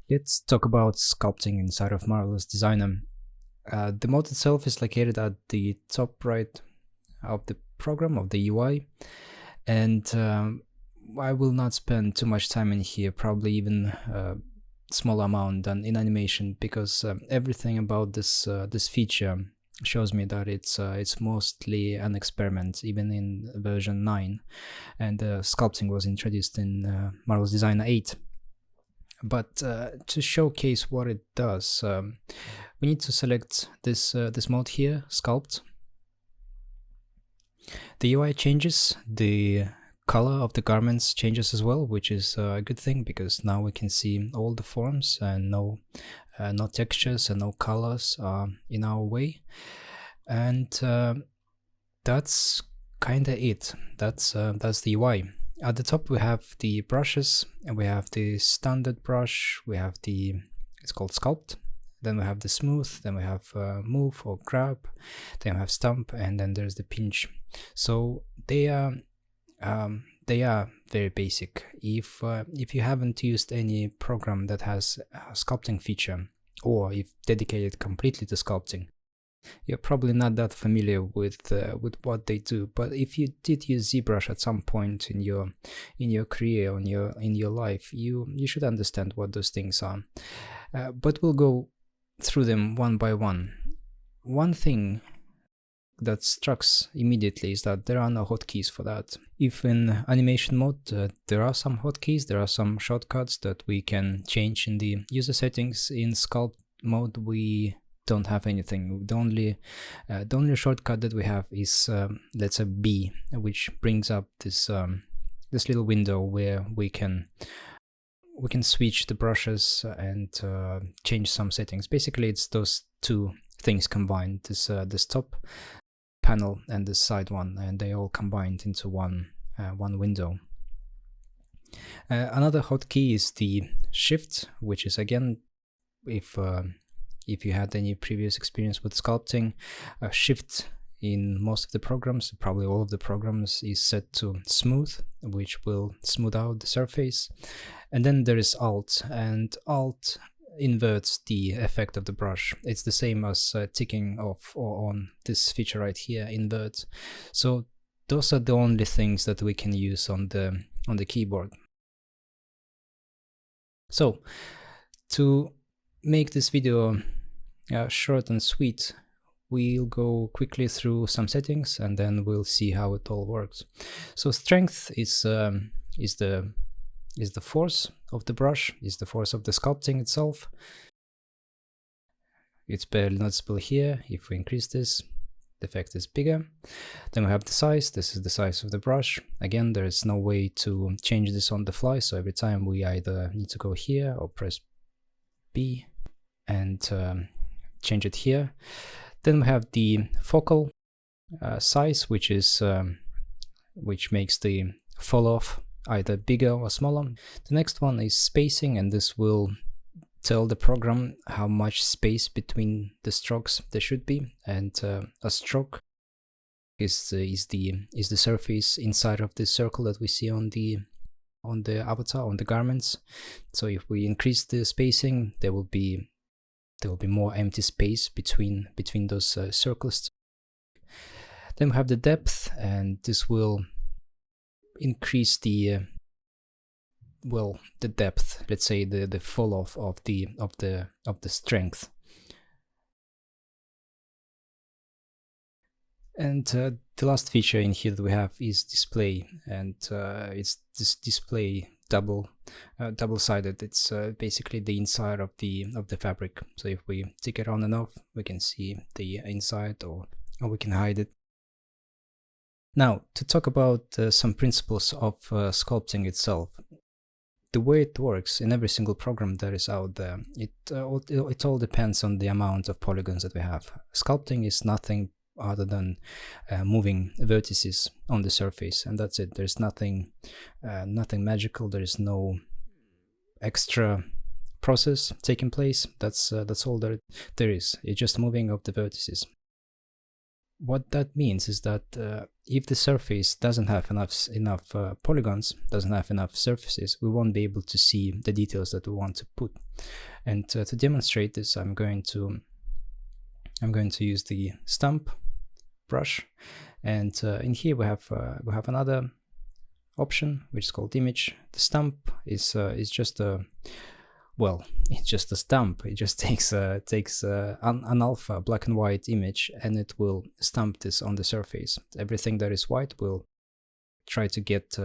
Let's talk about sculpting inside of Marvelous Designer. The mod itself is located at the top right of the program, of the UI, and I will not spend too much time in here, probably even a small amount than in animation, because everything about this feature shows me that it's mostly an experiment, even in version 9, and sculpting was introduced in Marvelous Designer 8. But to showcase what it does, we need to select this mode here, Sculpt. The UI changes, the color of the garments changes as well, which is a good thing because now we can see all the forms and no textures and no colors are in our way. And that's kind of it. That's the UI. At the top we have the brushes, and we have the standard brush, we have it's called Sculpt, then we have the smooth, then we have move or grab, then we have stamp, and then there's the pinch. So they are very basic. If you haven't used any program that has a sculpting feature, or if dedicated completely to sculpting, you're probably not that familiar with what they do. But if you did use ZBrush at some point in your career, in your life, you should understand what those things are. But we'll go through them one by one. One thing that strikes immediately is that there are no hotkeys for that. If in animation mode there are some hotkeys, there are some shortcuts that we can change in the user settings, in sculpt mode we don't have anything. The only shortcut that we have is let's say B, which brings up this little window where we can switch the brushes and change some settings. Basically, it's those two things combined: this top panel and this side one, and they all combined into one window. Another hotkey is the Shift, which is again, if you had any previous experience with sculpting, Shift in most of the programs, probably all of the programs, is set to smooth, which will smooth out the surface. And then there is Alt, and Alt inverts the effect of the brush. It's the same as ticking off or on this feature right here, invert. So those are the only things that we can use on the keyboard. So to make this video short and sweet, we'll go quickly through some settings and then we'll see how it all works. So strength is the force of the brush, is the force of the sculpting itself. It's barely noticeable here. If we increase this, the effect is bigger. Then we have the size. This is the size of the brush. Again, there is no way to change this on the fly, so every time we either need to go here or press B and change it here. Then we have the focal size, which makes the fall off either bigger or smaller. The next one is spacing, and this will tell the program how much space between the strokes there should be. And a stroke is the surface inside of the circle that we see on the avatar, on the garments. So if we increase the spacing, there will be more empty space between those circles. Then we have the depth, and this will increase the depth, let's say the fall off of the strength. And the last feature in here that we have is display, and it's this display double-sided. It's basically the inside of the fabric. So if we tick it on and off, we can see the inside, or we can hide it. Now, to talk about some principles of sculpting itself. The way it works in every single program that is out there, it all depends on the amount of polygons that we have. Sculpting is nothing other than moving vertices on the surface, and that's it. There's nothing magical. There is no extra process taking place. That's all there is. It's just moving of the vertices. what that means is that if the surface doesn't have enough polygons, doesn't have enough surfaces, we won't be able to see the details that we want to put. And to demonstrate this, I'm going to use the stump brush, and in here we have another option which is called image. The stump is just a it's just a stump. It just takes an alpha black and white image, and it will stamp this on the surface. Everything that is white will try to get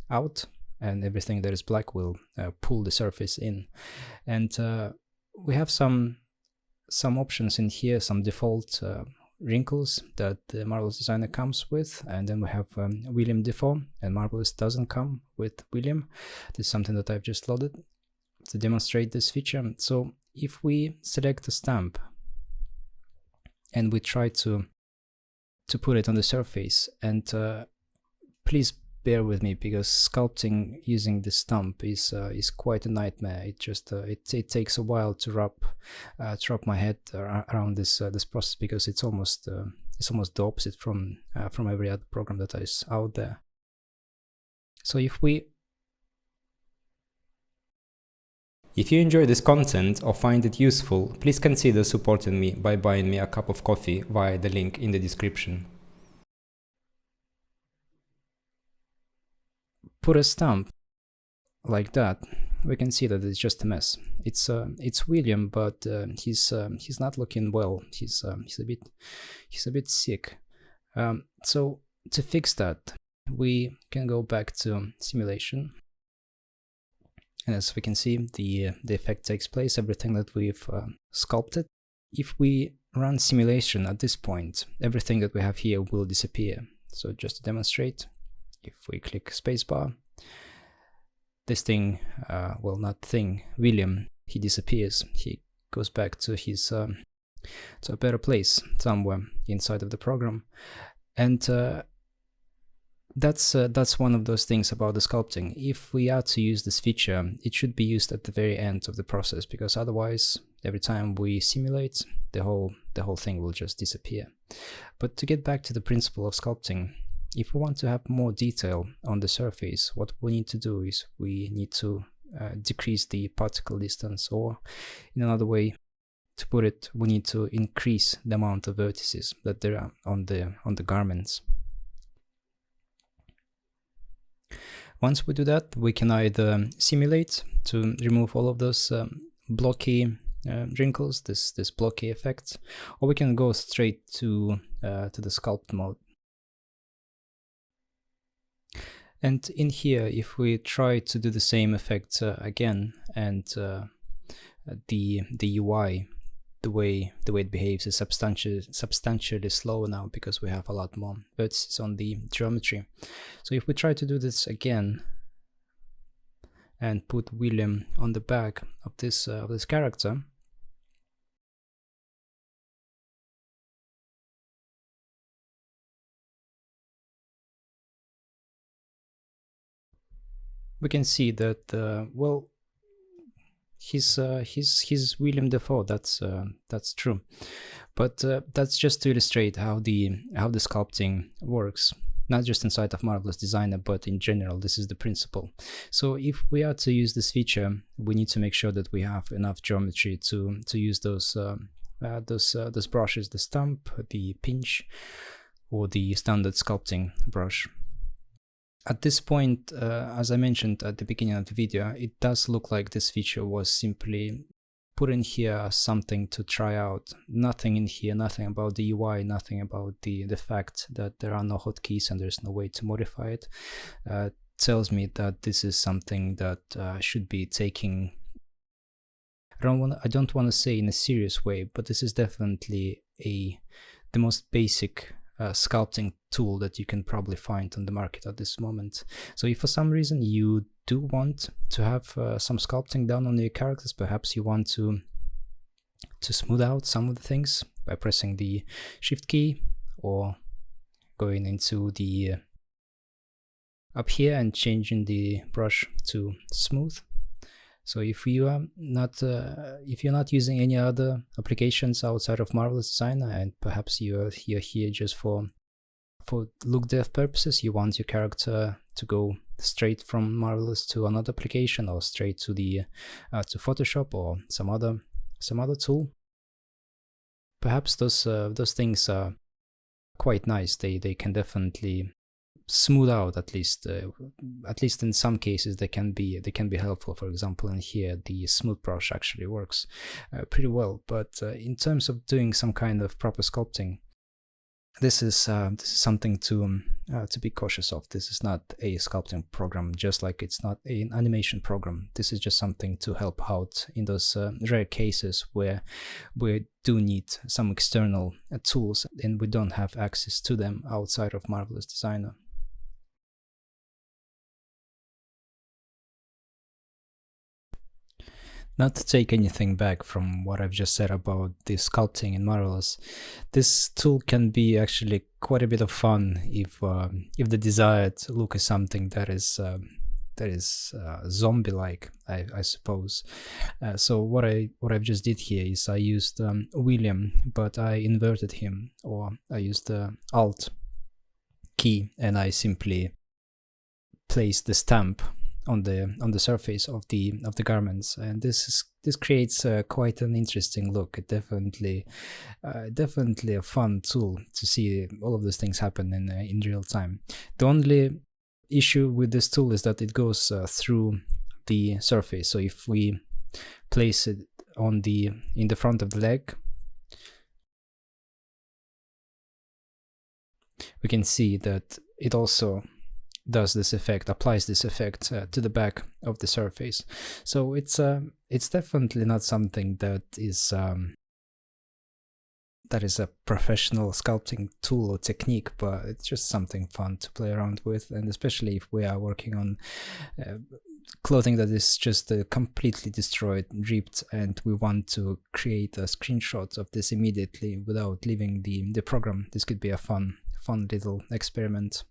out, and everything that is black will pull the surface in. And we have some options in here, some default wrinkles that the Marvelous Designer comes with, and then we have William Defoe, and Marvelous doesn't come with William. This is something that I've just loaded to demonstrate this feature. So if we select a stamp and we try to put it on the surface, and please bear with me because sculpting using the stump is quite a nightmare. It just it takes a while to wrap my head around this process, because it's almost the opposite from every other program that is out there. So if you enjoy this content or find it useful, please consider supporting me by buying me a cup of coffee via the link in the description. Put a stamp like that, we can see that it's just a mess. It's William, but he's not looking well. He's a bit sick. So to fix that, we can go back to simulation, and as we can see, the effect takes place, everything that we've sculpted. If we run simulation at this point, everything that we have here will disappear. So just to demonstrate, if we click spacebar, this thing, William, he disappears. He goes back to his to a better place somewhere inside of the program, and that's one of those things about the sculpting. If we are to use this feature, it should be used at the very end of the process, because otherwise, every time we simulate, the whole thing will just disappear. But to get back to the principle of sculpting, if we want to have more detail on the surface, what we need to do is we need to decrease the particle distance, or in another way to put it, we need to increase the amount of vertices that there are on the garments. Once we do that, we can either simulate to remove all of those blocky wrinkles, this blocky effect, or we can go straight to the sculpt mode. And in here, if we try to do the same effect again, and the UI, the way it behaves is substantially slower now, because we have a lot more vertices on the geometry. So if we try to do this again and put William on the back of this character, we can see that he's William Defoe. That's true, but that's just to illustrate how the sculpting works, not just inside of Marvelous Designer, but in general. This is the principle. So if we are to use this feature, we need to make sure that we have enough geometry to use those brushes, the stump, the pinch, or the standard sculpting brush. At this point, as I mentioned at the beginning of the video, it does look like this feature was simply put in here as something to try out. Nothing in here, nothing about the UI, nothing about the fact that there are no hotkeys and there's no way to modify it, tells me that this is something that should be taking, I don't want to say in a serious way, but this is definitely the most basic sculpting tool that you can probably find on the market at this moment. So if for some reason you do want to have some sculpting done on your characters, perhaps you want to smooth out some of the things by pressing the shift key, or going into the up here and changing the brush to smooth, So if you are not if you're not using any other applications outside of Marvelous Designer, and perhaps you're here just for look dev purposes, you want your character to go straight from Marvelous to another application, or straight to the to Photoshop or some other tool, perhaps those things are quite nice. They can definitely smooth out, at least in some cases they can be helpful. For example, in here the smooth brush actually works pretty well, but in terms of doing some kind of proper sculpting, this is something to be cautious of. This is not a sculpting program, just like it's not an animation program. This is just something to help out in those rare cases where we do need some external tools and we don't have access to them outside of Marvelous Designer. Not to take anything back from what I've just said about the sculpting in Marvelous, this tool can be actually quite a bit of fun if the desired look is something that is zombie-like, I suppose. So what I've just did here is I used William, but I inverted him, or I used the Alt key, and I simply placed the stamp on the surface of the garments, and this creates quite an interesting look. It definitely a fun tool to see all of these things happen in real time. The only issue with this tool is that it goes through the surface. So if we place it in the front of the leg, we can see that it also does this effect, applies this effect to the back of the surface. So it's definitely not something that is a professional sculpting tool or technique, but it's just something fun to play around with, and especially if we are working on clothing that is just completely destroyed, ripped, and we want to create a screenshot of this immediately without leaving the program. This could be a fun little experiment.